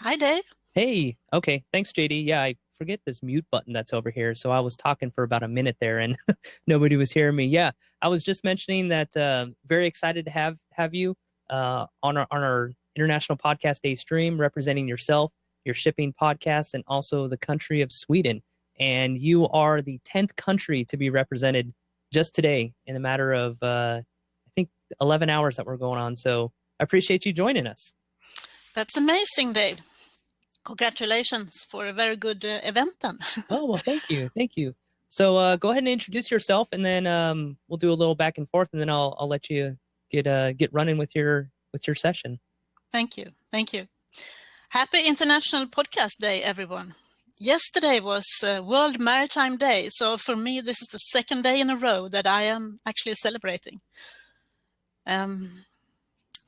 Hi, Dave. Hey, okay. Thanks, JD. Yeah, I forget this mute button that's over here. So I was talking for about a minute there and nobody was hearing me. Yeah, I was just mentioning that very excited to have you on our International Podcast Day stream representing yourself, your shipping podcast, and also the country of Sweden. And you are the 10th country to be represented just today in a matter of, I think, 11 hours that we're going on. So I appreciate you joining us. That's amazing, Dave. Congratulations for a very good event then. Oh, well, thank you. Thank you. So go ahead and introduce yourself, and then we'll do a little back and forth, and then I'll let you get running with your session. Thank you. Thank you. Happy International Podcast Day, everyone. Yesterday was World Maritime Day, so for me, this is the second day in a row that I am actually celebrating.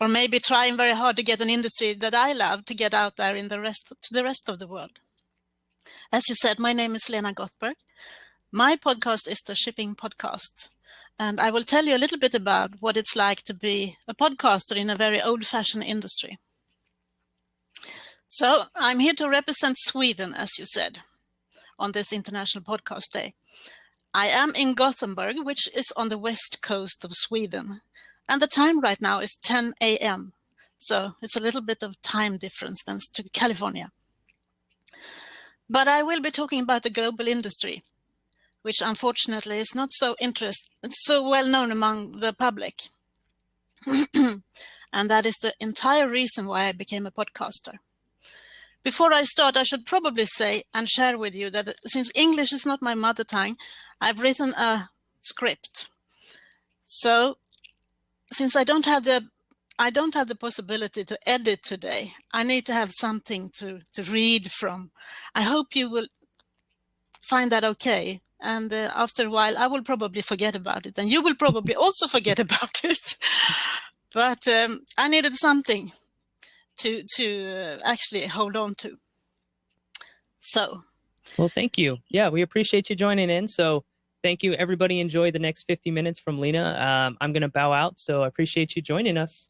Or maybe trying very hard to get an industry that I love to get out there to the rest of the world. As you said, my name is Lena Gothberg. My podcast is the Shipping Podcast, and I will tell you a little bit about what it's like to be a podcaster in a very old-fashioned industry. So I'm here to represent Sweden, as you said, on this International Podcast Day. I am in Gothenburg, which is on the west coast of Sweden. And the time right now is 10 a.m. So it's a little bit of time difference than to California. But I will be talking about the global industry, which unfortunately is not so well known among the public. And that is the entire reason why I became a podcaster. Before I start, I should probably say and share with you that since English is not my mother tongue, I've written a script. So since I don't have the possibility to edit today, I need to have something to read from. I hope you will find that okay. And after a while, I will probably forget about it. And you will probably also forget about it. But I needed something to actually hold on to. So. Well, thank you. Yeah, we appreciate you joining in. So thank you. Everybody enjoy the next 50 minutes from Lena. I'm going to bow out, so I appreciate you joining us.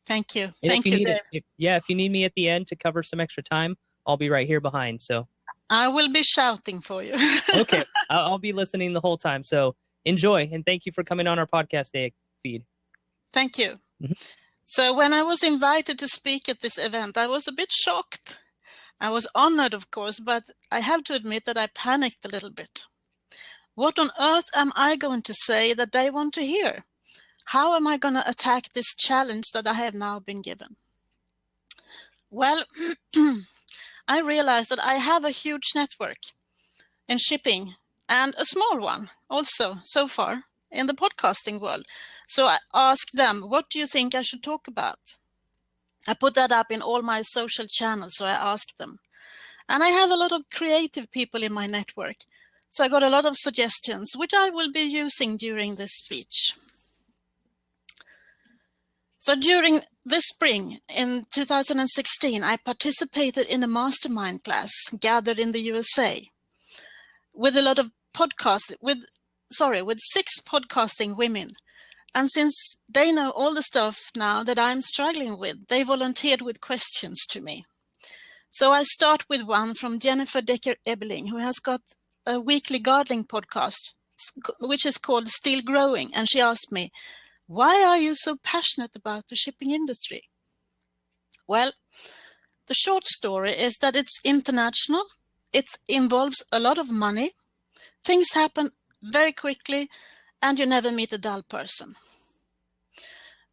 Thank you. And Thank you, Dave. If you need me at the end to cover some extra time, I'll be right here behind. So I will be shouting for you. Okay. I'll be listening the whole time. So enjoy, and thank you for coming on our podcast day feed. Thank you. So when I was invited to speak at this event, I was a bit shocked. I was honored, of course, but I have to admit that I panicked a little bit. What on earth am I going to say that they want to hear? How am I going to attack this challenge that I have now been given? Well, I realized that I have a huge network in shipping and a small one also so far in the podcasting world. So I asked them, what do you think I should talk about? I put that up in all my social channels, so I asked them. And I have a lot of creative people in my network. So I got a lot of suggestions, which I will be using during this speech. So during this spring in 2016, I participated in a mastermind class gathered in the USA with a lot of with 6 podcasting women. And since they know all the stuff now that I'm struggling with, they volunteered with questions to me. So I start with one from Jennifer Decker-Ebeling, who has got a weekly gardening podcast, which is called Still Growing. And she asked me, why are you so passionate about the shipping industry? Well, the short story is that it's international. It involves a lot of money. Things happen very quickly, and you never meet a dull person.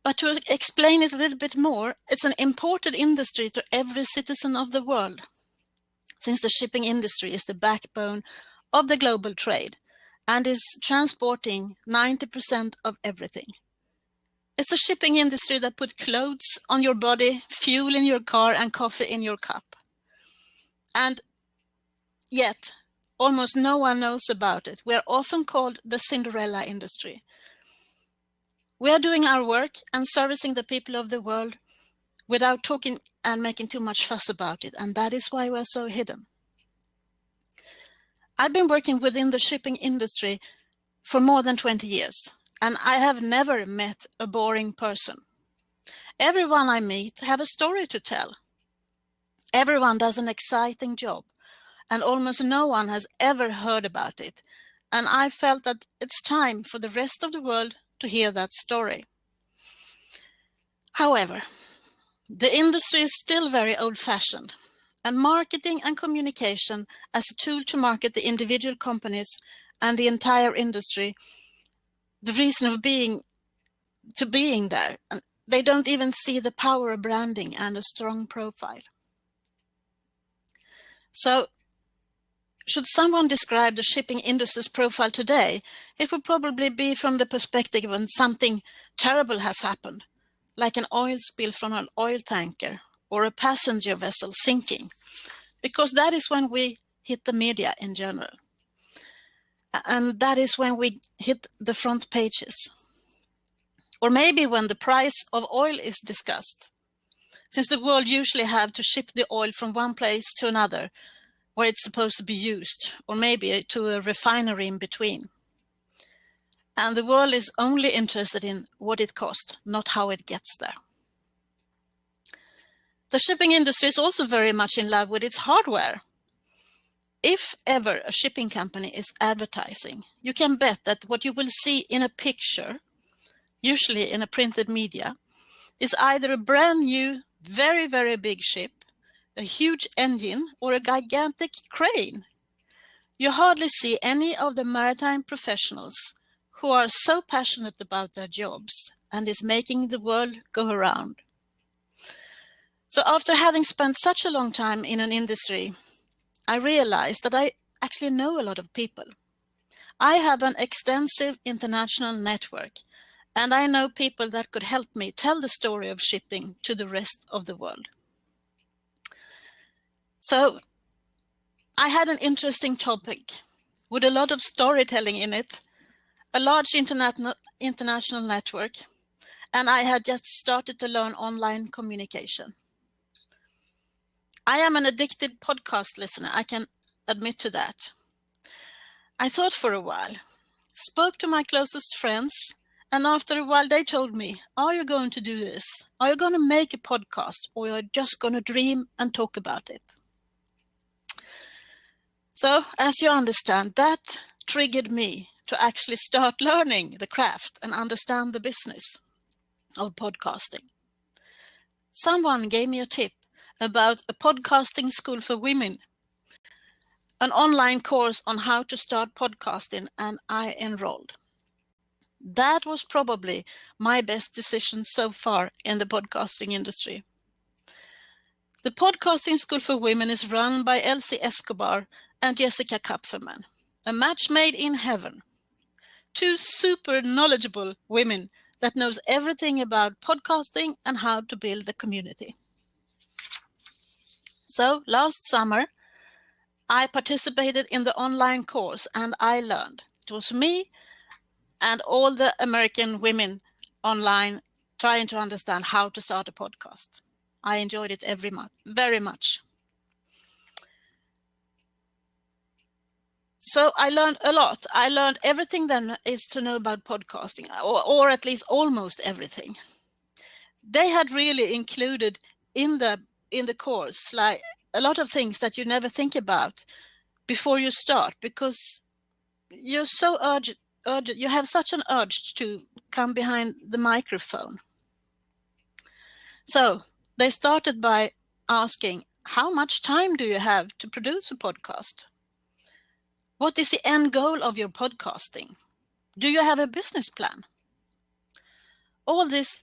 But to explain it a little bit more, it's an important industry to every citizen of the world, since the shipping industry is the backbone of the global trade and is transporting 90% of everything. It's a shipping industry that puts clothes on your body, fuel in your car, and coffee in your cup. And yet, almost no one knows about it. We are often called the Cinderella industry. We are doing our work and servicing the people of the world without talking and making too much fuss about it, and that is why we're so hidden. I've been working within the shipping industry for more than 20 years, and I have never met a boring person. Everyone I meet have a story to tell. Everyone does an exciting job, and almost no one has ever heard about it. And I felt that it's time for the rest of the world to hear that story. However, the industry is still very old-fashioned, and marketing and communication as a tool to market the individual companies and the entire industry, the reason of being there, and they don't even see the power of branding and a strong profile. So, should someone describe the shipping industry's profile today, it would probably be from the perspective when something terrible has happened, like an oil spill from an oil tanker or a passenger vessel sinking, because that is when we hit the media in general. And that is when we hit the front pages. Or maybe when the price of oil is discussed, since the world usually have to ship the oil from one place to another where it's supposed to be used, or maybe to a refinery in between. And the world is only interested in what it costs, not how it gets there. The shipping industry is also very much in love with its hardware. If ever a shipping company is advertising, you can bet that what you will see in a picture, usually in a printed media, is either a brand new, very, very big ship, a huge engine, or a gigantic crane. You hardly see any of the maritime professionals who are so passionate about their jobs and is making the world go around. So after having spent such a long time in an industry, I realized that I actually know a lot of people. I have an extensive international network, and I know people that could help me tell the story of shipping to the rest of the world. So I had an interesting topic with a lot of storytelling in it, a large international network, and I had just started to learn online communication. I am an addicted podcast listener, I can admit to that. I thought for a while, spoke to my closest friends, and after a while they told me, are you going to do this? Are you going to make a podcast, or are you just going to dream and talk about it? So, as you understand, that triggered me to actually start learning the craft and understand the business of podcasting. Someone gave me a tip about a podcasting school for women, an online course on how to start podcasting, and I enrolled. That was probably my best decision so far in the podcasting industry. The Podcasting School for Women is run by Elsie Escobar and Jessica Kupferman, a match made in heaven. Two super knowledgeable women that knows everything about podcasting and how to build a community. So last summer, I participated in the online course and I learned. It was me and all the American women online trying to understand how to start a podcast. I enjoyed it very much. So I learned a lot. I learned everything there is to know about podcasting, or at least almost everything. They had really included in the course like a lot of things that you never think about before you start, because you're so urgent, you have such an urge to come behind the microphone. So they started by asking, how much time do you have to produce a podcast? What is the end goal of your podcasting? Do you have a business plan? All this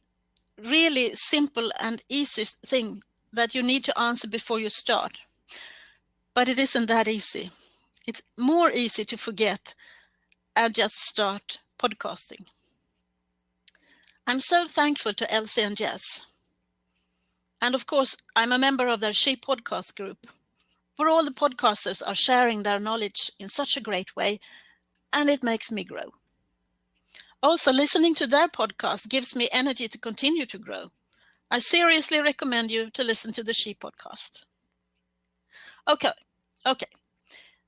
really simple and easy thing that you need to answer before you start. But it isn't that easy. It's more easy to forget and just start podcasting. I'm so thankful to Elsie and Jess. And of course, I'm a member of their She Podcast group, where all the podcasters are sharing their knowledge in such a great way, and it makes me grow. Also, listening to their podcast gives me energy to continue to grow. I seriously recommend you to listen to the She Podcast. Okay.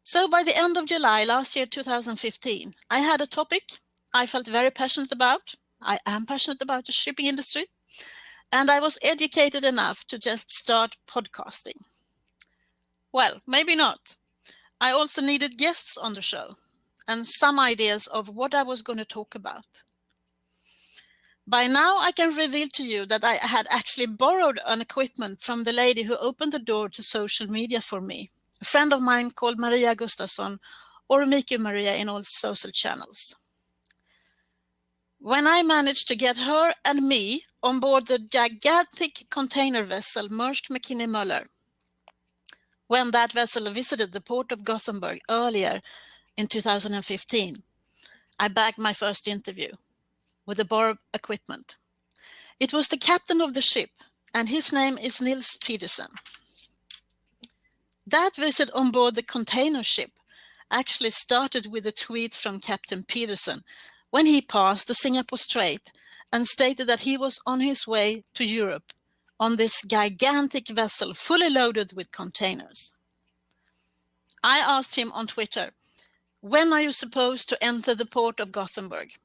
So by the end of July last year, 2015, I had a topic I felt very passionate about. I am passionate about the shipping industry. And I was educated enough to just start podcasting. Well, maybe not. I also needed guests on the show and some ideas of what I was going to talk about. By now, I can reveal to you that I had actually borrowed an equipment from the lady who opened the door to social media for me, a friend of mine called Maria Gustafsson, or Miku Maria in all social channels. When I managed to get her and me on board the gigantic container vessel Maersk McKinney Møller, when that vessel visited the port of Gothenburg earlier in 2015, I bagged my first interview with the borrowed equipment. It was the captain of the ship, and his name is Nils Pedersen. That visit on board the container ship actually started with a tweet from Captain Pedersen when he passed the Singapore Strait and stated that he was on his way to Europe on this gigantic vessel fully loaded with containers. I asked him on Twitter, "When are you supposed to enter the port of Gothenburg?"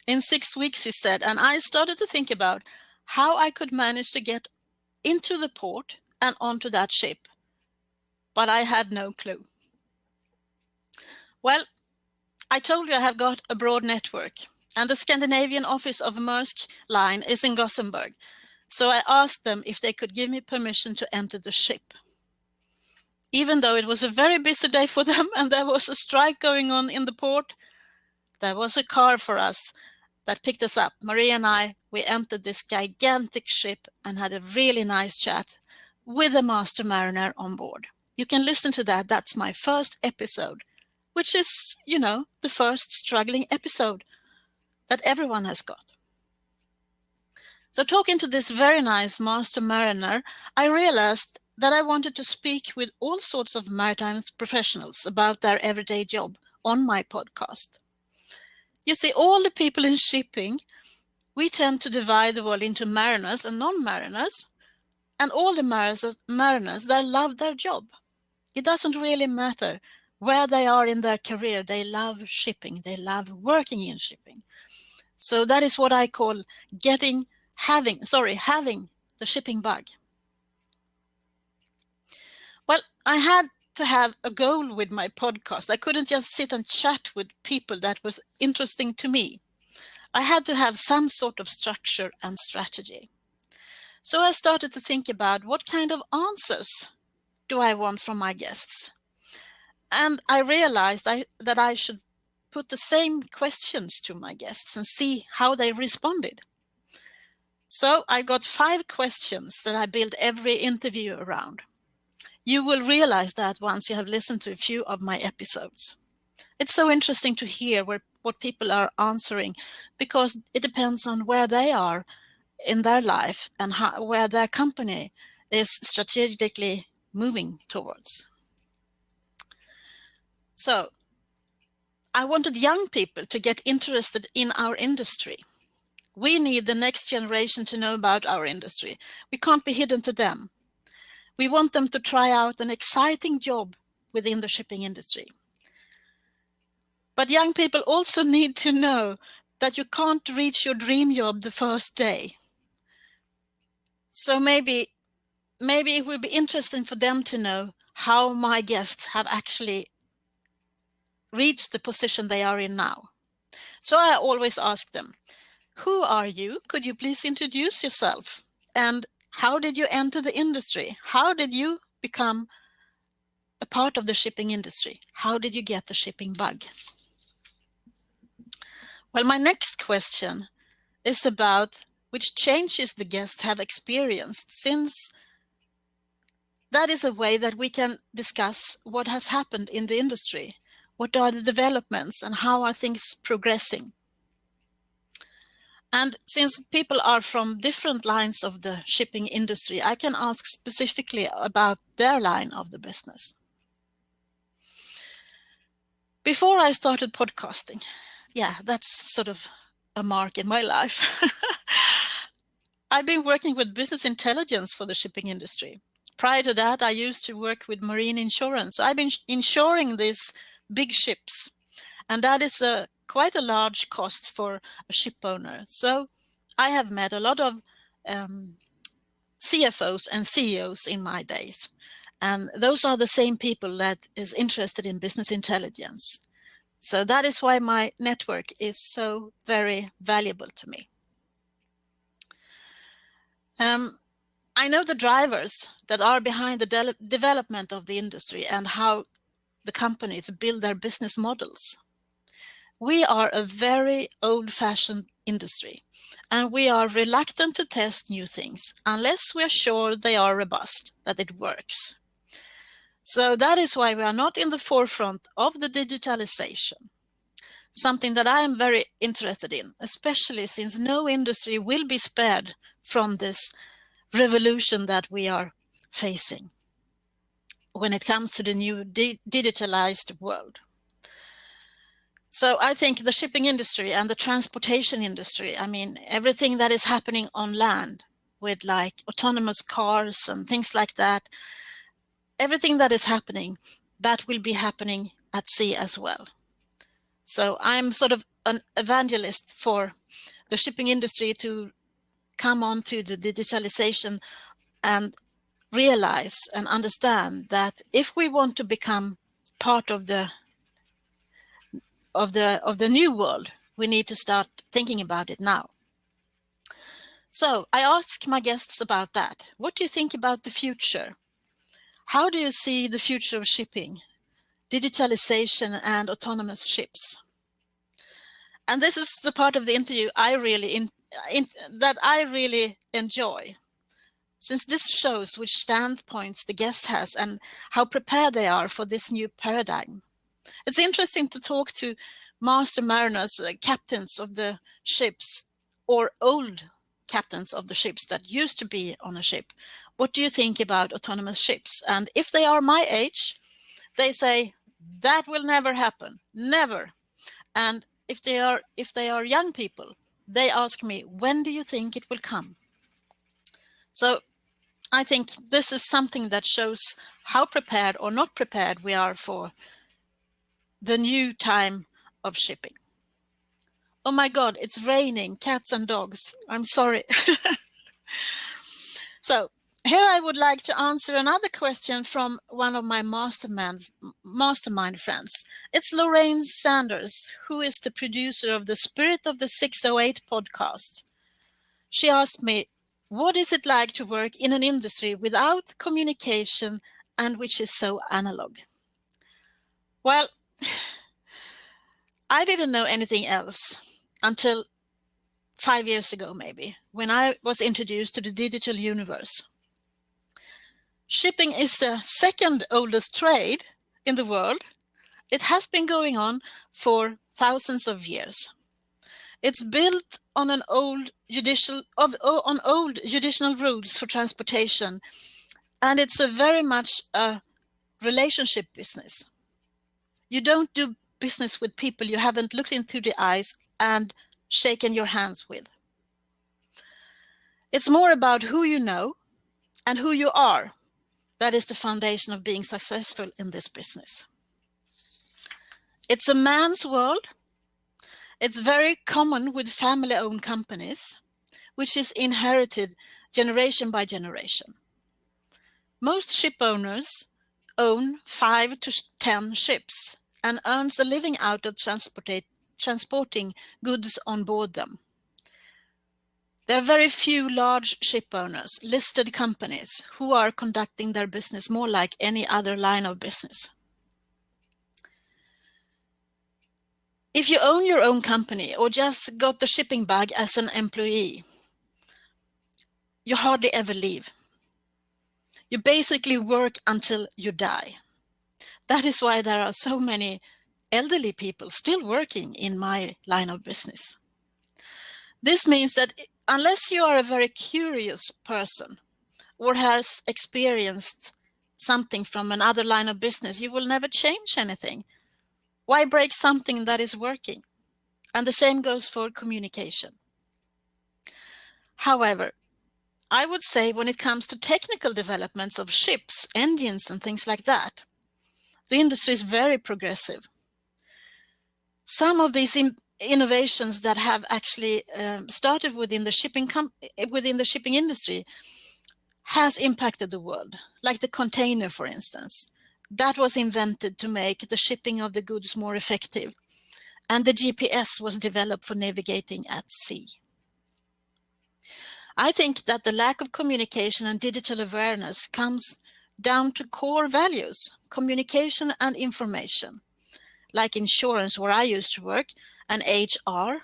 "In 6 weeks," he said, and I started to think about how I could manage to get into the port and onto that ship. But I had no clue. Well, I told you I have got a broad network, and the Scandinavian office of Maersk Line is in Gothenburg. So I asked them if they could give me permission to enter the ship. Even though it was a very busy day for them and there was a strike going on in the port, there was a car for us that picked us up. Maria and I, we entered this gigantic ship and had a really nice chat with the master mariner on board. You can listen to that. That's my first episode, which is, the first struggling episode that everyone has got. So talking to this very nice master mariner, I realized that I wanted to speak with all sorts of maritime professionals about their everyday job on my podcast. You see, all the people in shipping, we tend to divide the world into mariners and non-mariners, and all the mariners, they love their job. It doesn't really matter where they are in their career. They love shipping. They love working in shipping. So that is what I call having the shipping bug. Well, I had to have a goal with my podcast. I couldn't just sit and chat with people that was interesting to me. I had to have some sort of structure and strategy. So I started to think about what kind of answers do I want from my guests. And I realized that I should put the same questions to my guests and see how they responded. So I got 5 questions that I build every interview around. You will realize that once you have listened to a few of my episodes. It's so interesting to hear what people are answering, because it depends on where they are in their life and where their company is strategically moving towards. So I wanted young people to get interested in our industry. We need the next generation to know about our industry. We can't be hidden to them. We want them to try out an exciting job within the shipping industry. But young people also need to know that you can't reach your dream job the first day. So maybe it will be interesting for them to know how my guests have actually reached the position they are in now. So I always ask them, who are you? Could you please introduce yourself? And how did you enter the industry? How did you become a part of the shipping industry? How did you get the shipping bug? Well, my next question is about which changes the guests have experienced, since that is a way that we can discuss what has happened in the industry. What are the developments and how are things progressing? And since people are from different lines of the shipping industry, I can ask specifically about their line of the business. Before I started podcasting, that's sort of a mark in my life. I've been working with business intelligence for the shipping industry. Prior to that, I used to work with marine insurance. So I've been insuring these big ships, and that is quite a large cost for a ship owner. So I have met a lot of CFOs and CEOs in my days. And those are the same people that is interested in business intelligence. So that is why my network is so very valuable to me. I know the drivers that are behind the development of the industry and how the companies build their business models. We are a very old-fashioned industry, and we are reluctant to test new things unless we are sure they are robust, that it works. So that is why we are not in the forefront of the digitalization, something that I am very interested in, especially since no industry will be spared from this revolution that we are facing when it comes to the new digitalized world. So I think the shipping industry and the transportation industry, I mean, everything that is happening on land with like autonomous cars and things like that, everything that is happening, that will be happening at sea as well. So I'm sort of an evangelist for the shipping industry to come on to the digitalization and realize and understand that if we want to become part of the new world, we need to start thinking about it now. So I asked my guests about that. What do you think about the future? How do you see the future of shipping, digitalization and autonomous ships? And this is the part of the interview I really enjoy, since this shows which standpoints the guest has and how prepared they are for this new paradigm. It's interesting to talk to master mariners, captains of the ships, or old captains of the ships that used to be on a ship. What do you think about autonomous ships? And if they are my age, they say, that will never happen, never. And if they are young people, they ask me, when do you think it will come? So I think this is something that shows how prepared or not prepared we are for the new time of shipping. Oh my God, it's raining, cats and dogs. I'm sorry. So here I would like to answer another question from one of my mastermind friends. It's Lorraine Sanders, who is the producer of the Spirit of the 608 podcast. She asked me, what is it like to work in an industry without communication and which is so analog? Well, I didn't know anything else until 5 years ago, maybe, when I was introduced to the digital universe. Shipping is the second oldest trade in the world. It has been going on for thousands of years. It's built on old judicial rules for transportation, and it's very much a relationship business. You don't do business with people you haven't looked into the eyes and shaken your hands with. It's more about who you know and who you are. That is the foundation of being successful in this business. It's a man's world. It's very common with family-owned companies, which is inherited generation by generation. Most ship owners own 5 to 10 ships and earns a living out of transporting goods on board them. There are very few large ship owners, listed companies, who are conducting their business more like any other line of business. If you own your own company or just got the shipping bag as an employee, you hardly ever leave. You basically work until you die. That is why there are so many elderly people still working in my line of business. This means that unless you are a very curious person or has experienced something from another line of business, you will never change anything. Why break something that is working? And the same goes for communication. However, I would say when it comes to technical developments of ships, engines and things like that, the industry is very progressive. Some of these innovations that have actually started within the shipping industry has impacted the world, like the container, for instance. That was invented to make the shipping of the goods more effective, and the GPS was developed for navigating at sea. I think that the lack of communication and digital awareness comes down to core values, communication and information. Like insurance, where I used to work, and HR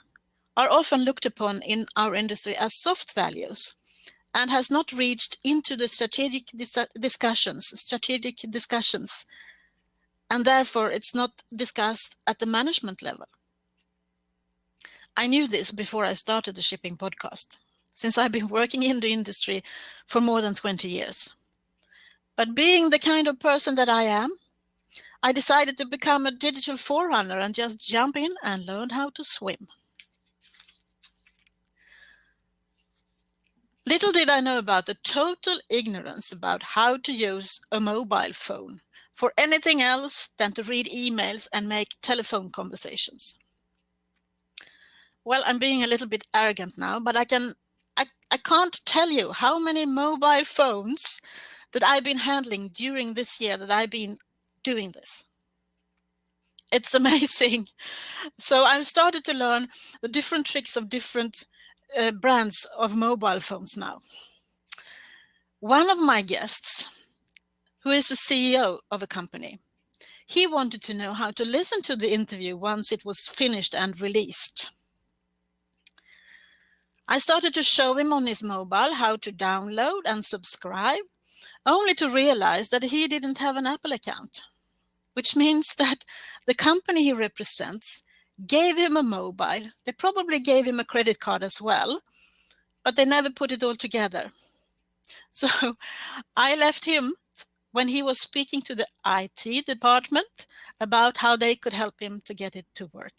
are often looked upon in our industry as soft values and has not reached into the strategic discussions, and therefore it's not discussed at the management level. I knew this before I started the shipping podcast, since I've been working in the industry for more than 20 years. But being the kind of person that I am, I decided to become a digital forerunner and just jump in and learn how to swim. Little did I know about the total ignorance about how to use a mobile phone for anything else than to read emails and make telephone conversations. Well, I'm being a little bit arrogant now, but I can't tell you how many mobile phones that I've been handling during this year that I've been doing this. It's amazing. So I've started to learn the different tricks of different brands of mobile phones now. One of my guests, who is the CEO of a company, he wanted to know how to listen to the interview once it was finished and released. I started to show him on his mobile how to download and subscribe, only to realize that he didn't have an Apple account, which means that the company he represents gave him a mobile. They probably gave him a credit card as well, but they never put it all together. So I left him when he was speaking to the IT department about how they could help him to get it to work.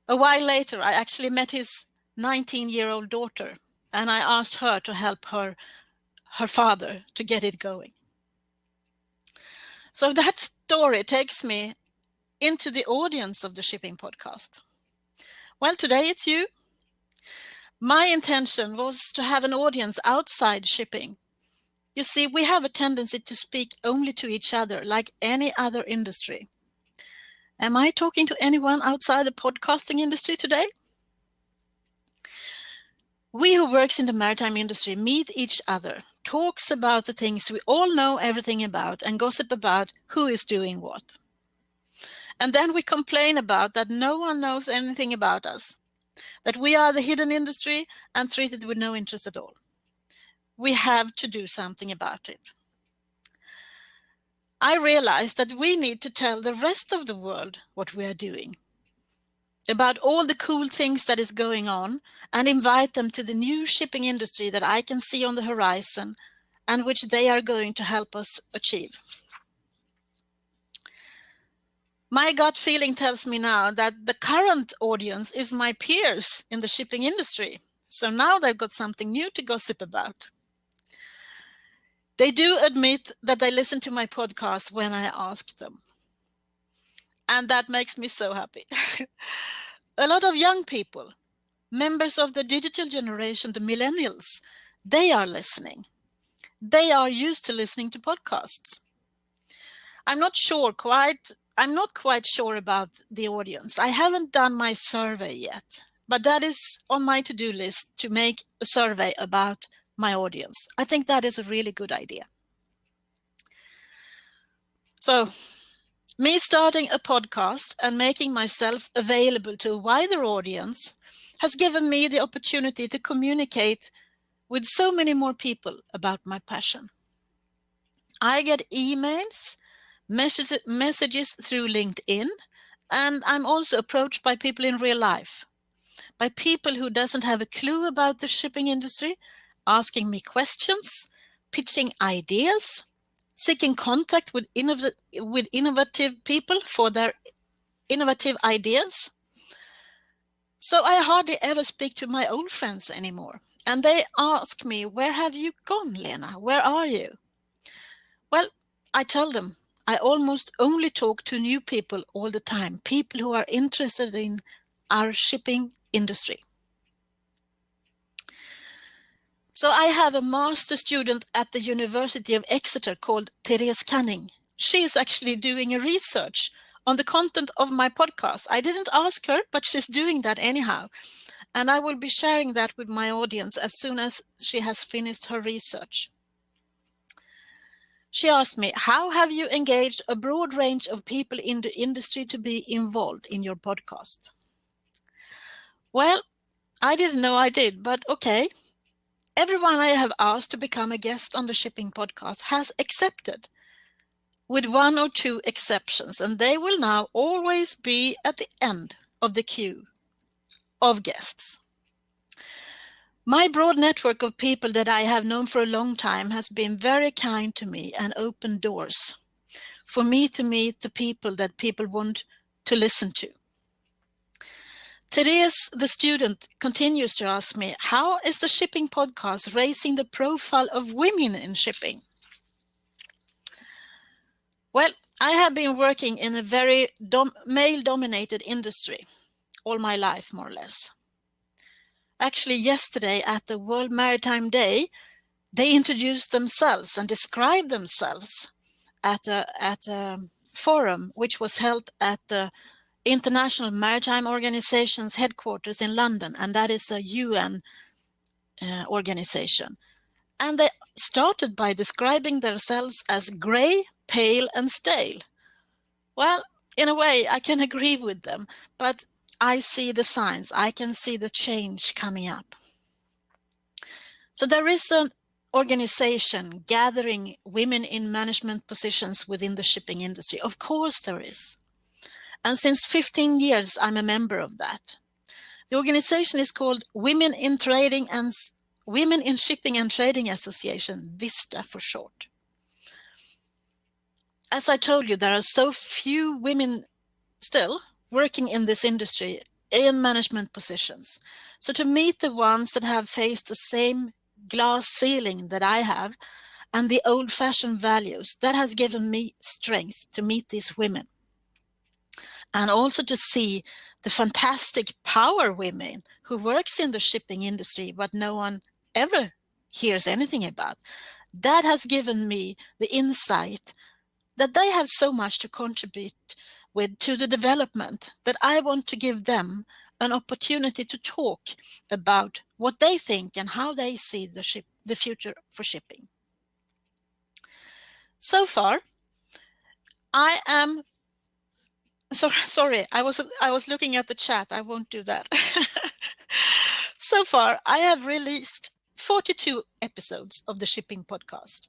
A while later, I actually met his 19-year-old daughter, and I asked her to help her father to get it going. So that story takes me into the audience of the shipping podcast. Well, today it's you. My intention was to have an audience outside shipping. You see, we have a tendency to speak only to each other, like any other industry. Am I talking to anyone outside the podcasting industry today? We who works in the maritime industry meet each other, talks about the things we all know everything about, and gossip about who is doing what. And then we complain about that no one knows anything about us, that we are the hidden industry and treated with no interest at all. We have to do something about it. I realized that we need to tell the rest of the world what we are doing, about all the cool things that is going on, and invite them to the new shipping industry that I can see on the horizon and which they are going to help us achieve. My gut feeling tells me now that the current audience is my peers in the shipping industry. So now they've got something new to gossip about. They do admit that they listen to my podcast when I ask them. And that makes me so happy. A lot of young people, members of the digital generation, the millennials, they are listening. They are used to listening to podcasts. I'm not quite sure about the audience. I haven't done my survey yet, but that is on my to-do list, to make a survey about my audience. I think that is a really good idea. So, me starting a podcast and making myself available to a wider audience has given me the opportunity to communicate with so many more people about my passion. I get emails, messages through LinkedIn, and I'm also approached by people in real life, by people who doesn't have a clue about the shipping industry, asking me questions, pitching ideas, seeking contact with innovative people for their innovative ideas. So I hardly ever speak to my old friends anymore. And they ask me, "Where have you gone, Lena? Where are you?" Well, I tell them, I almost only talk to new people all the time, people who are interested in our shipping industry. So I have a master student at the University of Exeter called Therese Canning. She is actually doing a research on the content of my podcast. I didn't ask her, but she's doing that anyhow. And I will be sharing that with my audience as soon as she has finished her research. She asked me, how have you engaged a broad range of people in the industry to be involved in your podcast? Well, I didn't know I did, but okay. Everyone I have asked to become a guest on the Shipping Podcast has accepted, with one or two exceptions, and they will now always be at the end of the queue of guests. My broad network of people that I have known for a long time has been very kind to me and opened doors for me to meet the people that people want to listen to. Therese, the student, continues to ask me, how is the Shipping Podcast raising the profile of women in shipping? Well, I have been working in a very male-dominated industry all my life, more or less. Actually, yesterday at the World Maritime Day, they introduced themselves and described themselves at a forum which was held at the International Maritime Organization's headquarters in London, and that is a UN organization. And they started by describing themselves as grey, pale, and stale. Well, in a way, I can agree with them, but I see the signs. I can see the change coming up. So there is an organization gathering women in management positions within the shipping industry. Of course there is. And since 15 years, I'm a member of that. The organization is called Women in Shipping and Trading Association, VISTA for short. As I told you, there are so few women still working in this industry in management positions. So to meet the ones that have faced the same glass ceiling that I have and the old-fashioned values, that has given me strength to meet these women. And also to see the fantastic power women who works in the shipping industry, but no one ever hears anything about. That has given me the insight that they have so much to contribute with to the development that I want to give them an opportunity to talk about what they think and how they see the future for shipping. So far, I am sorry, I was looking at the chat. I won't do that. So far, I have released 42 episodes of the Shipping Podcast.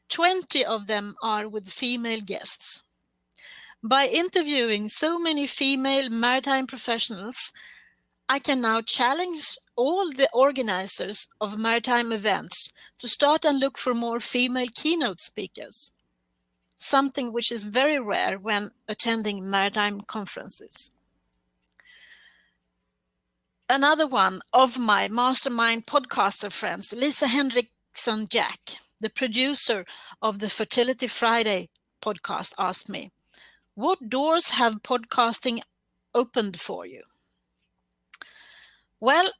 20 of them are with female guests. By interviewing so many female maritime professionals, I can now challenge all the organizers of maritime events to start and look for more female keynote speakers, something which is very rare when attending maritime conferences. Another one of my mastermind podcaster friends, Lisa Henriksson Jack, the producer of the Fertility Friday podcast, asked me, what doors have podcasting opened for you? Well,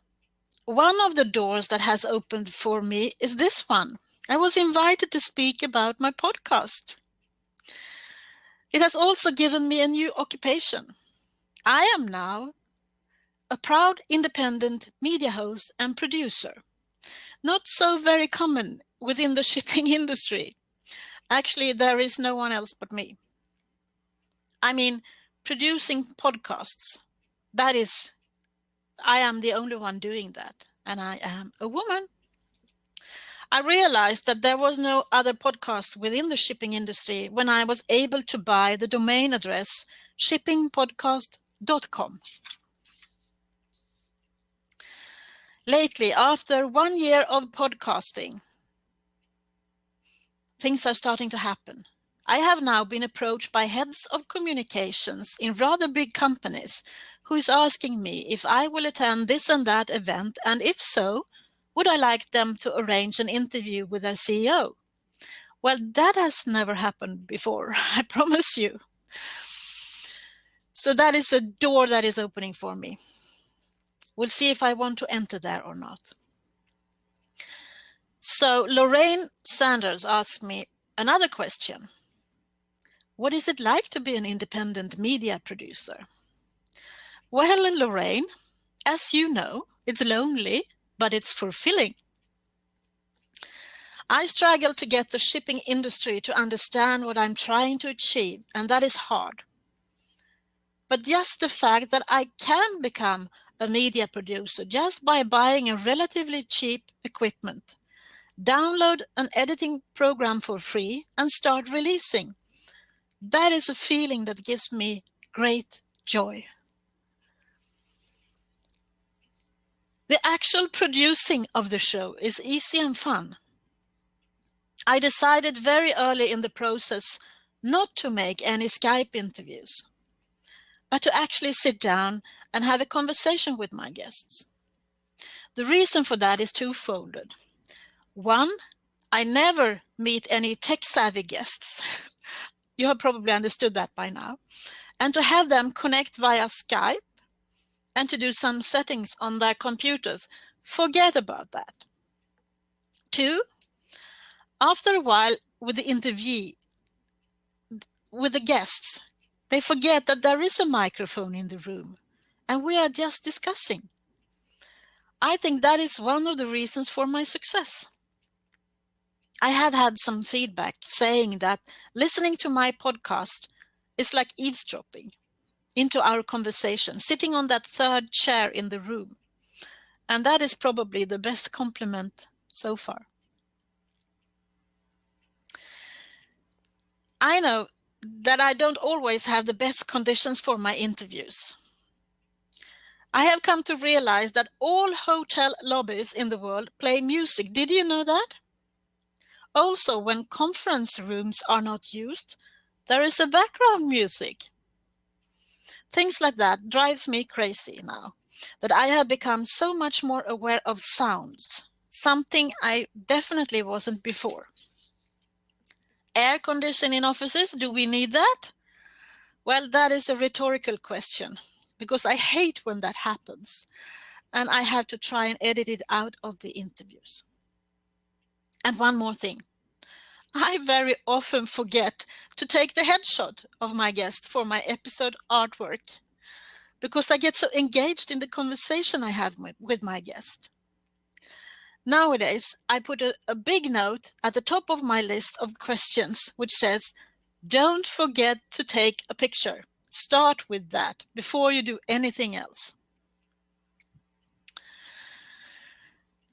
one of the doors that has opened for me is this one. I was invited to speak about my podcast. It has also given me a new occupation. I am now a proud independent media host and producer. Not so very common within the shipping industry. Actually, there is no one else but me. I mean, producing podcasts, I am the only one doing that, and I am a woman. I realized that there was no other podcast within the shipping industry when I was able to buy the domain address shippingpodcast.com. Lately, after 1 year of podcasting, things are starting to happen. I have now been approached by heads of communications in rather big companies who is asking me if I will attend this and that event, and if so, would I like them to arrange an interview with their CEO? Well, that has never happened before, I promise you. So that is a door that is opening for me. We'll see if I want to enter there or not. So Lorraine Sanders asked me another question. What is it like to be an independent media producer? Well, Lorraine, as you know, it's lonely, but it's fulfilling. I struggle to get the shipping industry to understand what I'm trying to achieve, and that is hard. But just the fact that I can become a media producer just by buying a relatively cheap equipment, download an editing program for free, and start releasing, that is a feeling that gives me great joy. The actual producing of the show is easy and fun. I decided very early in the process not to make any Skype interviews, but to actually sit down and have a conversation with my guests. The reason for that is twofold. One, I never meet any tech-savvy guests. You have probably understood that by now. And to have them connect via Skype and to do some settings on their computers, forget about that. Two, after a while with the interview, with the guests, they forget that there is a microphone in the room and we are just discussing. I think that is one of the reasons for my success. I have had some feedback saying that listening to my podcast is like eavesdropping into our conversation, sitting on that third chair in the room. And that is probably the best compliment so far. I know that I don't always have the best conditions for my interviews. I have come to realize that all hotel lobbies in the world play music. Did you know that? Also, when conference rooms are not used, there is a background music. Things like that drives me crazy now, that I have become so much more aware of sounds, something I definitely wasn't before. Air conditioning in offices, do we need that? Well, that is a rhetorical question, because I hate when that happens, and I have to try and edit it out of the interviews. And one more thing. I very often forget to take the headshot of my guest for my episode artwork because I get so engaged in the conversation I have with my guest. Nowadays, I put a big note at the top of my list of questions which says, don't forget to take a picture. Start with that before you do anything else.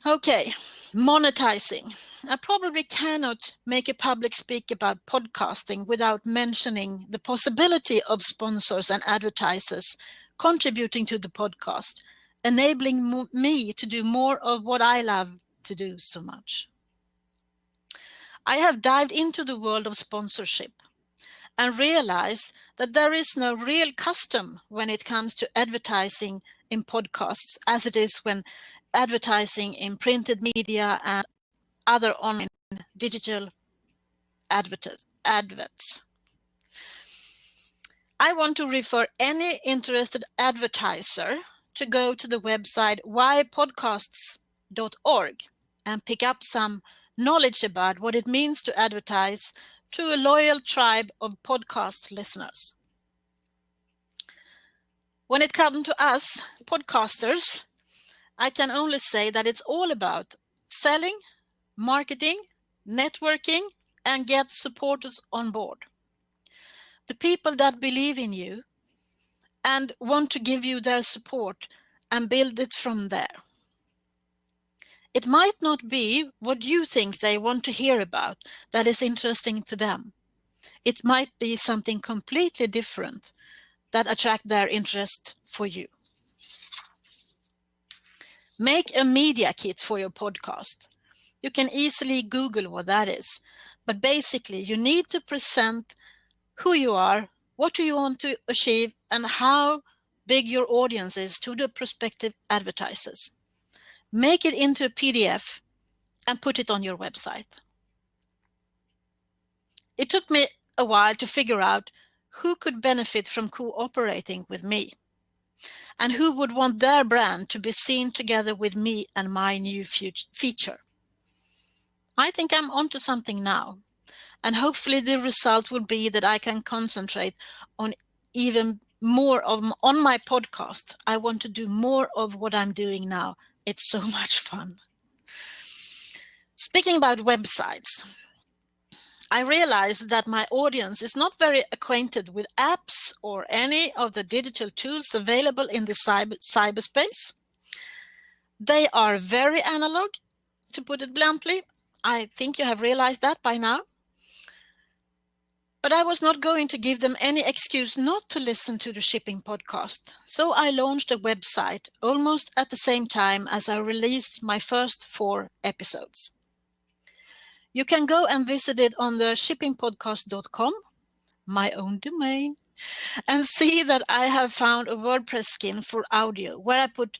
Okay, monetizing. I probably cannot make a public speak about podcasting without mentioning the possibility of sponsors and advertisers contributing to the podcast, enabling me to do more of what I love to do so much. I have dived into the world of sponsorship and realized that there is no real custom when it comes to advertising in podcasts as it is when advertising in printed media and other online digital adverts. I want to refer any interested advertiser to go to the website whypodcasts.org and pick up some knowledge about what it means to advertise to a loyal tribe of podcast listeners. When it comes to us podcasters, I can only say that it's all about selling, marketing, networking, and get supporters on board. The people that believe in you and want to give you their support and build it from there. It might not be what you think they want to hear about that is interesting to them. It might be something completely different that attracts their interest for you. Make a media kit for your podcast. You can easily Google what that is. But basically, you need to present who you are, what do you want to achieve, and how big your audience is to the prospective advertisers. Make it into a PDF and put it on your website. It took me a while to figure out who could benefit from cooperating with me and who would want their brand to be seen together with me and my new feature. I think I'm onto something now. And hopefully the result will be that I can concentrate on even more on my podcast. I want to do more of what I'm doing now. It's so much fun. Speaking about websites, I realized that my audience is not very acquainted with apps or any of the digital tools available in the cyberspace. They are very analog, to put it bluntly. I think you have realized that by now. But I was not going to give them any excuse not to listen to the shipping podcast. So I launched a website almost at the same time as I released my first 4 episodes. You can go and visit it on the shippingpodcast.com, my own domain, and see that I have found a WordPress skin for audio where I put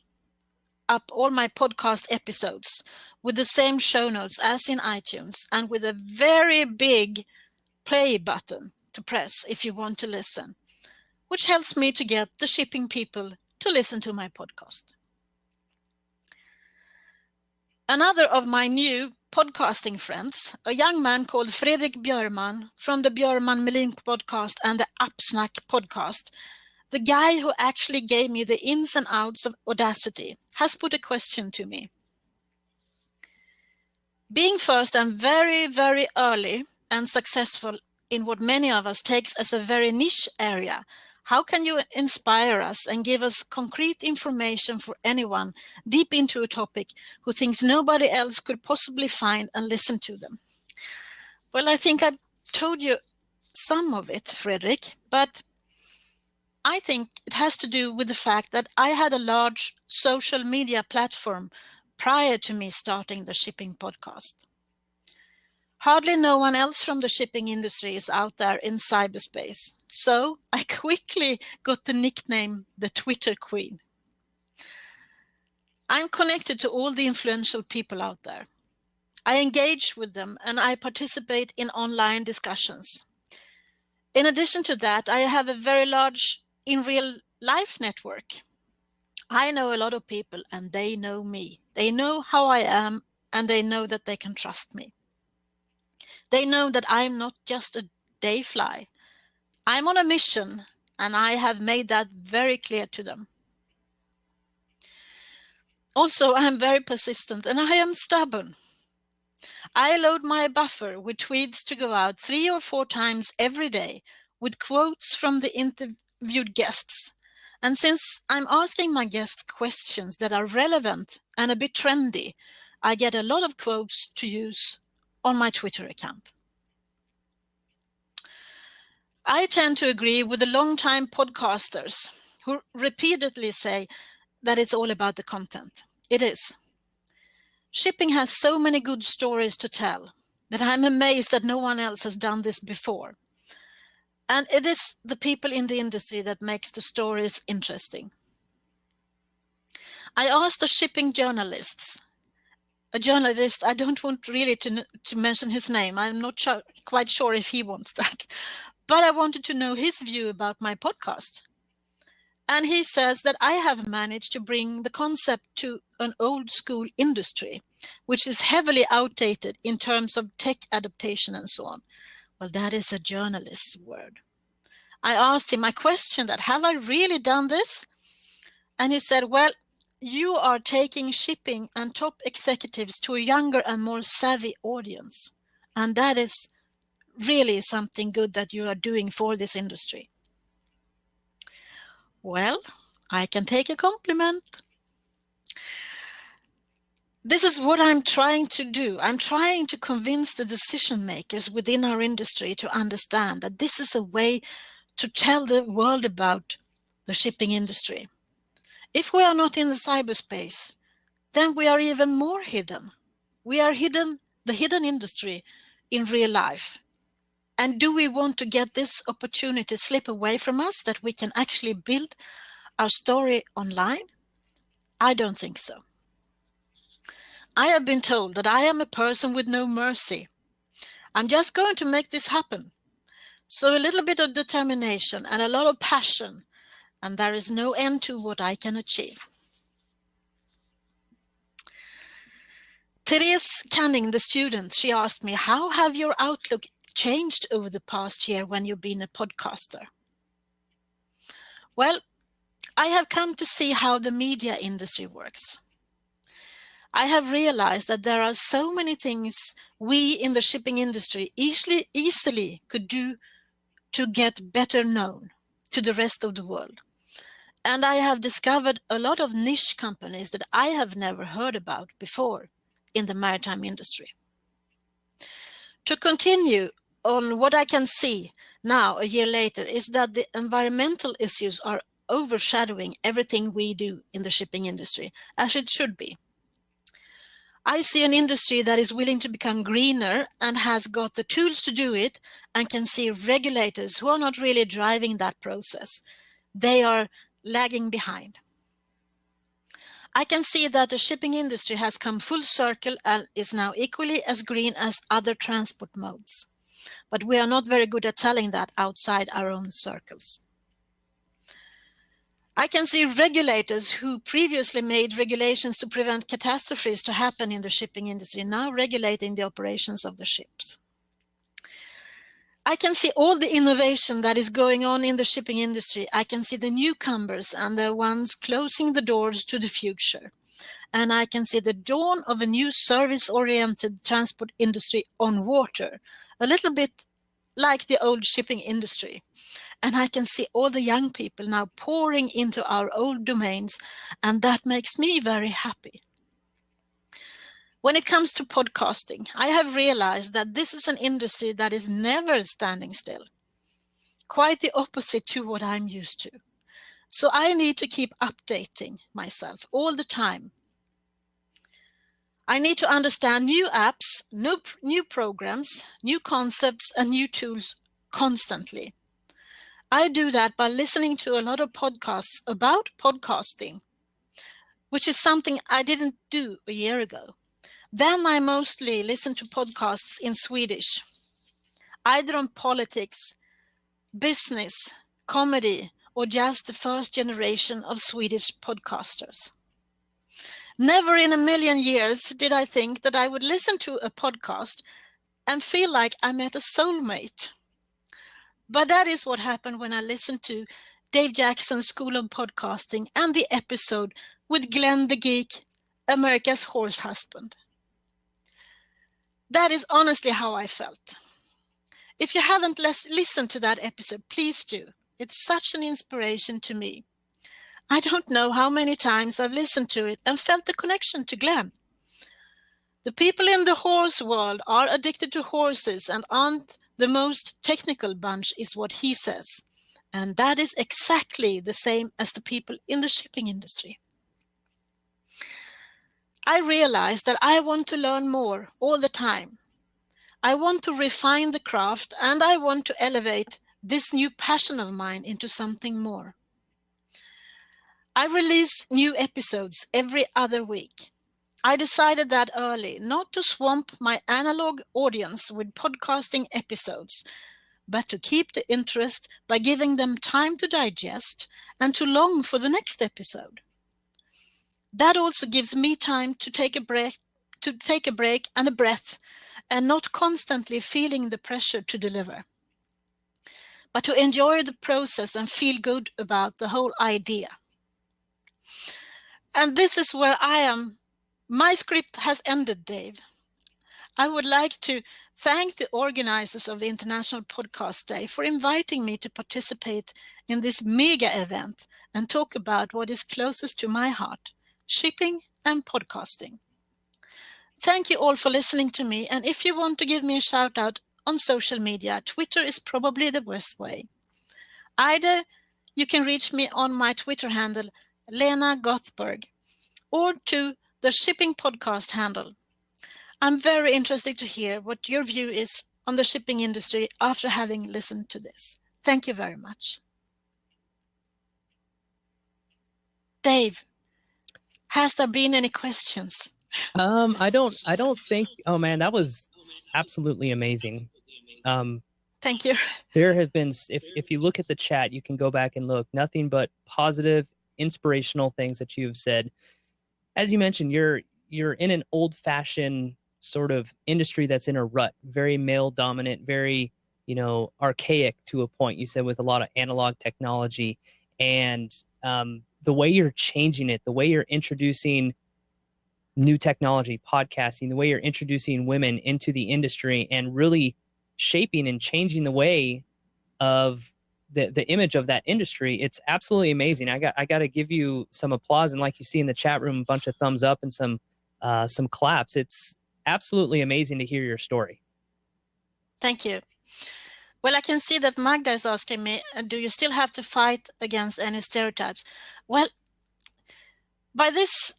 up all my podcast episodes with the same show notes as in iTunes and with a very big play button to press if you want to listen, which helps me to get the shipping people to listen to my podcast. Another of my new podcasting friends, a young man called Fredrik Björman from the Björman Melin podcast and the Appsnack podcast, the guy who actually gave me the ins and outs of Audacity, has put a question to me. Being first and very, very early and successful in what many of us takes as a very niche area, how can you inspire us and give us concrete information for anyone deep into a topic who thinks nobody else could possibly find and listen to them? Well, I think I told you some of it, Fredrik, but I think it has to do with the fact that I had a large social media platform prior to me starting the shipping podcast. Hardly no one else from the shipping industry is out there in cyberspace. So I quickly got the nickname the Twitter Queen. I'm connected to all the influential people out there. I engage with them and I participate in online discussions. In addition to that, I have a very large in real life network. I know a lot of people and they know me. They know how I am and they know that they can trust me. They know that I'm not just a day fly. I'm on a mission and I have made that very clear to them. Also, I'm very persistent and I am stubborn. I load my buffer with tweets to go out 3 or 4 times every day with quotes from the interviewed guests. And since I'm asking my guests questions that are relevant and a bit trendy, I get a lot of quotes to use on my Twitter account. I tend to agree with the long-time podcasters who repeatedly say that it's all about the content. It is. Shipping has so many good stories to tell that I'm amazed that no one else has done this before. And it is the people in the industry that makes the stories interesting. I asked the shipping journalists, a journalist, I don't want really to mention his name. I'm not quite sure if he wants that. But I wanted to know his view about my podcast. And he says that I have managed to bring the concept to an old school industry, which is heavily outdated in terms of tech adaptation and so on. Well, that is a journalist's word. I asked him, I questioned that, have I really done this? And he said, well, you are taking shipping and top executives to a younger and more savvy audience. And that is really something good that you are doing for this industry. Well, I can take a compliment. This is what I'm trying to do. I'm trying to convince the decision makers within our industry to understand that this is a way to tell the world about the shipping industry. If we are not in the cyberspace, then we are even more hidden. We are hidden, the hidden industry in real life. And do we want to get this opportunity slip away from us, that we can actually build our story online? I don't think so. I have been told that I am a person with no mercy. I'm just going to make this happen. So a little bit of determination and a lot of passion, and there is no end to what I can achieve. Therese Canning, the student, she asked me, how have your outlook changed over the past year when you've been a podcaster? Well, I have come to see how the media industry works. I have realized that there are so many things we in the shipping industry easily could do to get better known to the rest of the world. And I have discovered a lot of niche companies that I have never heard about before in the maritime industry. To continue on what I can see now, a year later, is that the environmental issues are overshadowing everything we do in the shipping industry, as it should be. I see an industry that is willing to become greener and has got the tools to do it, and can see regulators who are not really driving that process. They are lagging behind. I can see that the shipping industry has come full circle and is now equally as green as other transport modes. But we are not very good at telling that outside our own circles. I can see regulators who previously made regulations to prevent catastrophes to happen in the shipping industry now regulating the operations of the ships. I can see all the innovation that is going on in the shipping industry. I can see the newcomers and the ones closing the doors to the future. And I can see the dawn of a new service-oriented transport industry on water, a little bit like the old shipping industry. And I can see all the young people now pouring into our old domains, and that makes me very happy. When it comes to podcasting, I have realized that this is an industry that is never standing still. Quite the opposite to what I'm used to. So I need to keep updating myself all the time. I need to understand new apps, new programs, new concepts, and new tools constantly. I do that by listening to a lot of podcasts about podcasting, which is something I didn't do a year ago. Then I mostly listen to podcasts in Swedish, either on politics, business, comedy, or just the first generation of Swedish podcasters. Never in a million years did I think that I would listen to a podcast and feel like I met a soulmate. But that is what happened when I listened to Dave Jackson's School of Podcasting and the episode with Glenn the Geek, America's Horse Husband. That is honestly how I felt. If you haven't listened to that episode, please do. It's such an inspiration to me. I don't know how many times I've listened to it and felt the connection to Glenn. The people in the horse world are addicted to horses and aren't the most technical bunch, is what he says. And that is exactly the same as the people in the shipping industry. I realized that I want to learn more all the time. I want to refine the craft, and I want to elevate this new passion of mine into something more. I release new episodes every other week. I decided that early not to swamp my analog audience with podcasting episodes, but to keep the interest by giving them time to digest and to long for the next episode. That also gives me time to take a break and a breath, and not constantly feeling the pressure to deliver, but to enjoy the process and feel good about the whole idea. And this is where I am. My script has ended, Dave. I would like to thank the organizers of the International Podcast Day for inviting me to participate in this mega event and talk about what is closest to my heart, shipping and podcasting. Thank you all for listening to me, and if you want to give me a shout out on social media, Twitter is probably the best way. Either you can reach me on my Twitter handle, Lena Gothberg, or to the Shipping Podcast handle. I'm very interested to hear what your view is on the shipping industry after having listened to this. Thank you very much. Dave, has there been any questions? I don't think, oh man, that was absolutely amazing. Thank you. There have been, if you look at the chat, you can go back and look, nothing but positive, inspirational things that you've said. As you mentioned, you're in an old-fashioned sort of industry that's in a rut, very male dominant, very, archaic to a point. You said with a lot of analog technology, and the way you're changing it, the way you're introducing new technology, podcasting, the way you're introducing women into the industry and really shaping and changing the way of the image of that industry. It's absolutely amazing. I got to give you some applause, and like you see in the chat room, a bunch of thumbs up and some claps. It's absolutely amazing to hear your story. Thank you. Well, I can see that Magda is asking me, do you still have to fight against any stereotypes? Well, by this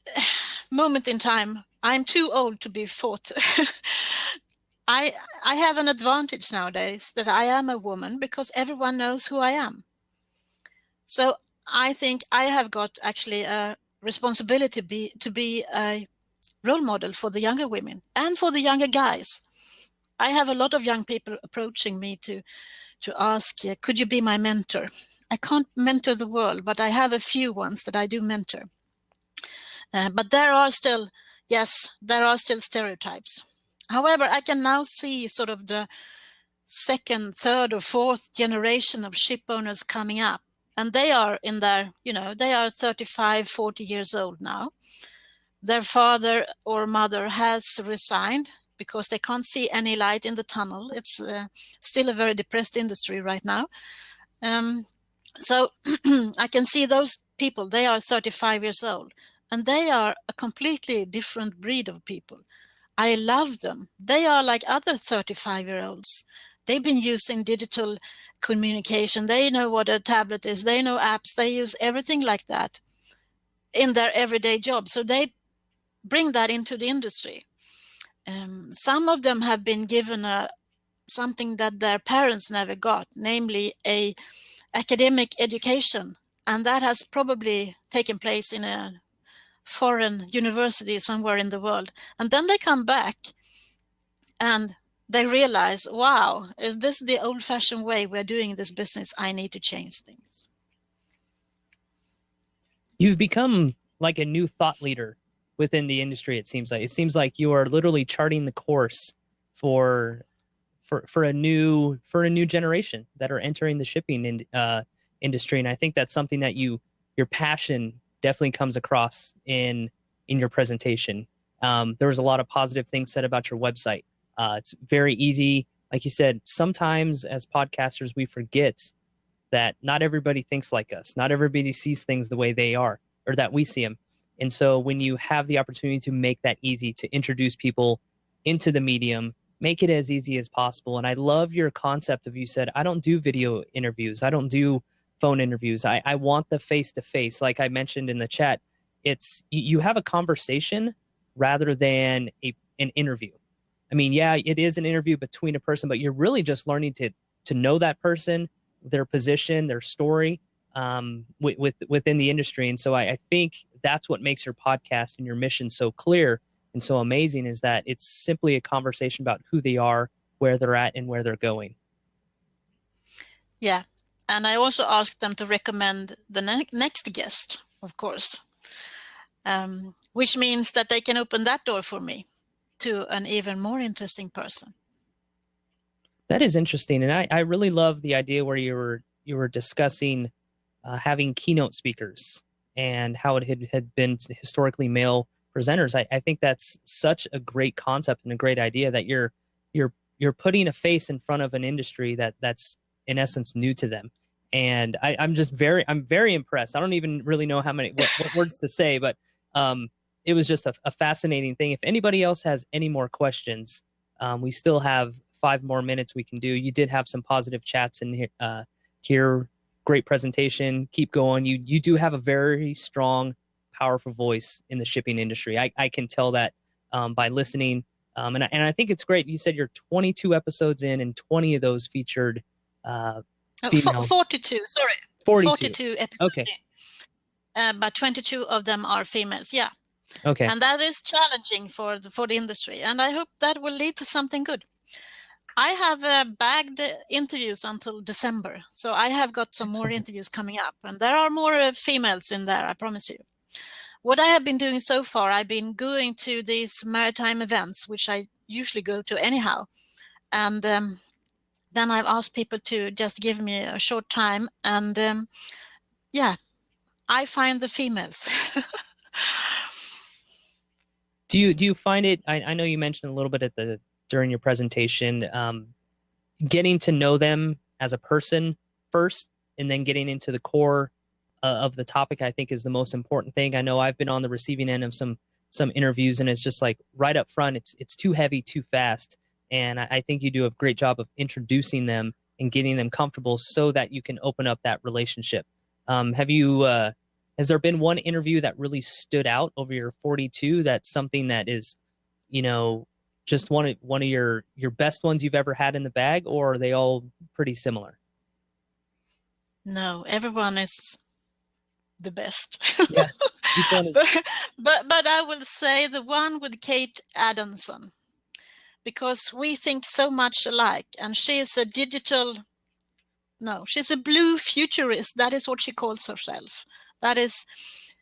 moment in time, I'm too old to be fought. I have an advantage nowadays that I am a woman because everyone knows who I am. So I think I have got actually a responsibility to be a role model for the younger women and for the younger guys. I have a lot of young people approaching me to ask, could you be my mentor? I can't mentor the world, but I have a few ones that I do mentor. But there are still stereotypes. However, I can now see sort of the second, third, or fourth generation of ship owners coming up. And they are in their, they are 35, 40 years old now. Their father or mother has resigned because they can't see any light in the tunnel. It's still a very depressed industry right now. So I can see those people, they are 35 years old, and they are a completely different breed of people. I love them. They are like other 35-year-olds. They've been using digital communication. They know what a tablet is. They know apps. They use everything like that in their everyday job. So they bring that into the industry. Some of them have been given something that their parents never got, namely a academic education. And that has probably taken place in a foreign university somewhere in the world. And then they come back and they realize, wow, is this the old-fashioned way we're doing this business? I need to change things. You've become like a new thought leader within the industry. It seems like you are literally charting the course for a new generation that are entering the shipping industry. And I think that's something that your passion definitely comes across in your presentation. There was a lot of positive things said about your website. It's very easy. Like you said, sometimes as podcasters, we forget that not everybody thinks like us. Not everybody sees things the way they are or that we see them. And so when you have the opportunity to make that easy, to introduce people into the medium, make it as easy as possible. And I love your concept of, you said, I don't do video interviews. I don't do phone interviews. I want the face-to-face. Like I mentioned in the chat, it's you have a conversation rather than an interview. I mean, yeah, it is an interview between a person, but you're really just learning to know that person, their position, their story within the industry. And so I think that's what makes your podcast and your mission so clear and so amazing, is that it's simply a conversation about who they are, where they're at, and where they're going. Yeah. And I also asked them to recommend the next guest, of course, which means that they can open that door for me to an even more interesting person. That is interesting. And I really love the idea where you were discussing having keynote speakers and how it had been historically male presenters. I think that's such a great concept and a great idea that you're putting a face in front of an industry that's in essence new to them. And I'm very impressed. I don't even really know what words to say, but it was just a fascinating thing. If anybody else has any more questions, we still have 5 more minutes we can do. You did have some positive chats in here. Great presentation. Keep going. You do have a very strong, powerful voice in the shipping industry. I can tell that by listening. And I think it's great. You said you're 22 episodes in, and 20 of those featured females. 42, sorry. 42 episodes. Okay. But 22 of them are females. Yeah. Okay. And that is challenging for the industry. And I hope that will lead to something good. I have bagged interviews until December. So I have got some more interviews coming up. And there are more females in there, I promise you. what I have been doing so far, I've been going to these maritime events, which I usually go to anyhow. And then I've asked people to just give me a short time. And yeah, I find the females. Do you find it, I know you mentioned a little bit during your presentation, getting to know them as a person first, and then getting into the core of the topic, I think, is the most important thing. I know I've been on the receiving end of some interviews, and it's just like right up front, it's too heavy, too fast. And I think you do a great job of introducing them and getting them comfortable so that you can open up that relationship. Has there been one interview that really stood out over your 42? That's something that is, just one of your best ones you've ever had in the bag, or are they all pretty similar? No, everyone is the best. Yeah, each one is... but I will say the one with Kate Adamson, because we think so much alike, and she is she's a blue futurist. That is what she calls herself. That is,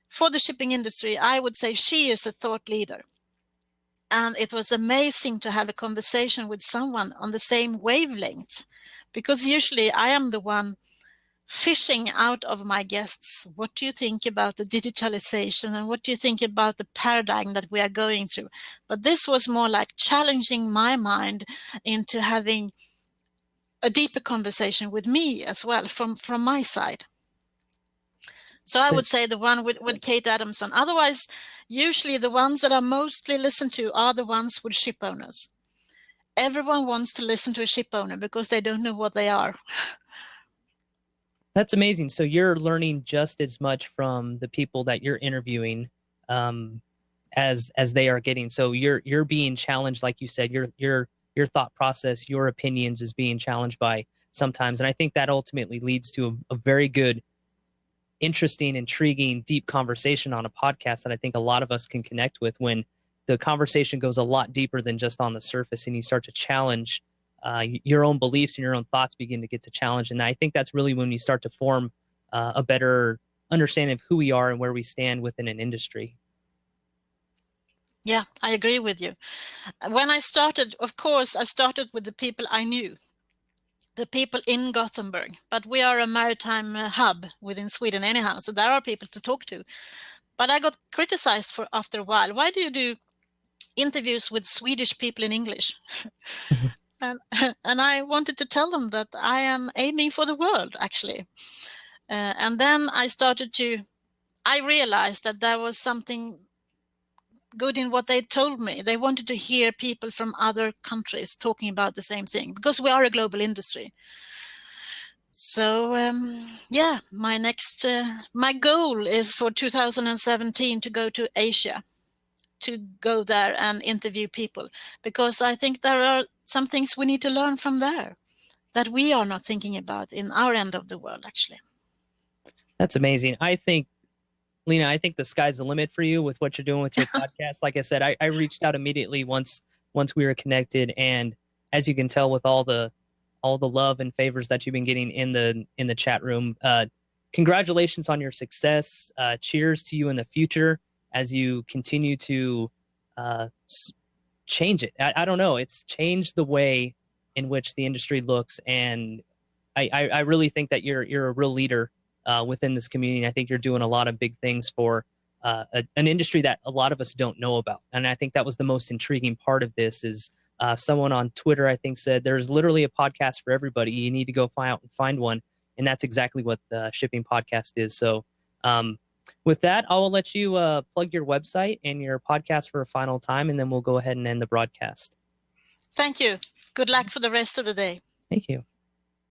for the shipping industry, I would say she is a thought leader. And it was amazing to have a conversation with someone on the same wavelength, because usually I am the one fishing out of my guests. What do you think about the digitalization, and what do you think about the paradigm that we are going through? But this was more like challenging my mind into having a deeper conversation with me as well from my side. So I would say the one with Kate Adamson. Otherwise, usually the ones that are mostly listened to are the ones with ship owners. Everyone wants to listen to a ship owner because they don't know what they are. That's amazing. So you're learning just as much from the people that you're interviewing as they are getting. So you're being challenged, like you said. Your thought process, your opinions is being challenged by sometimes, and I think that ultimately leads to a very good, interesting, intriguing, deep conversation on a podcast that I think a lot of us can connect with, when the conversation goes a lot deeper than just on the surface, and you start to challenge your own beliefs, and your own thoughts begin to get to challenge. And I think that's really when you start to form a better understanding of who we are and where we stand within an industry. Yeah, I agree with you. When I started, of course, I started with the people I knew, the people in Gothenburg, but we are a maritime hub within Sweden anyhow, so there are people to talk to. But I got criticized for after a while. Why do you do interviews with Swedish people in English? And I wanted to tell them that I am aiming for the world, actually. And then I realized that there was something good in what they told me. They wanted to hear people from other countries talking about the same thing, because we are a global industry. So yeah, my goal is for 2017 to go to Asia, to go there and interview people, because I think there are some things we need to learn from there that we are not thinking about in our end of the world, actually. That's amazing. I think, Lena, I think the sky's the limit for you with what you're doing with your podcast. Like I said, I reached out immediately once we were connected, and as you can tell with all the love and favors that you've been getting in the chat room, congratulations on your success. Cheers to you in the future as you continue to change it. I don't know. It's changed the way in which the industry looks, and I really think that you're a real leader within this community. I think you're doing a lot of big things for an industry that a lot of us don't know about. And I think that was the most intriguing part of this is someone on Twitter, I think, said there's literally a podcast for everybody. You need to go find one. And that's exactly what the Shipping Podcast is. So with that, I will let you plug your website and your podcast for a final time, and then we'll go ahead and end the broadcast. Thank you. Good luck for the rest of the day. Thank you.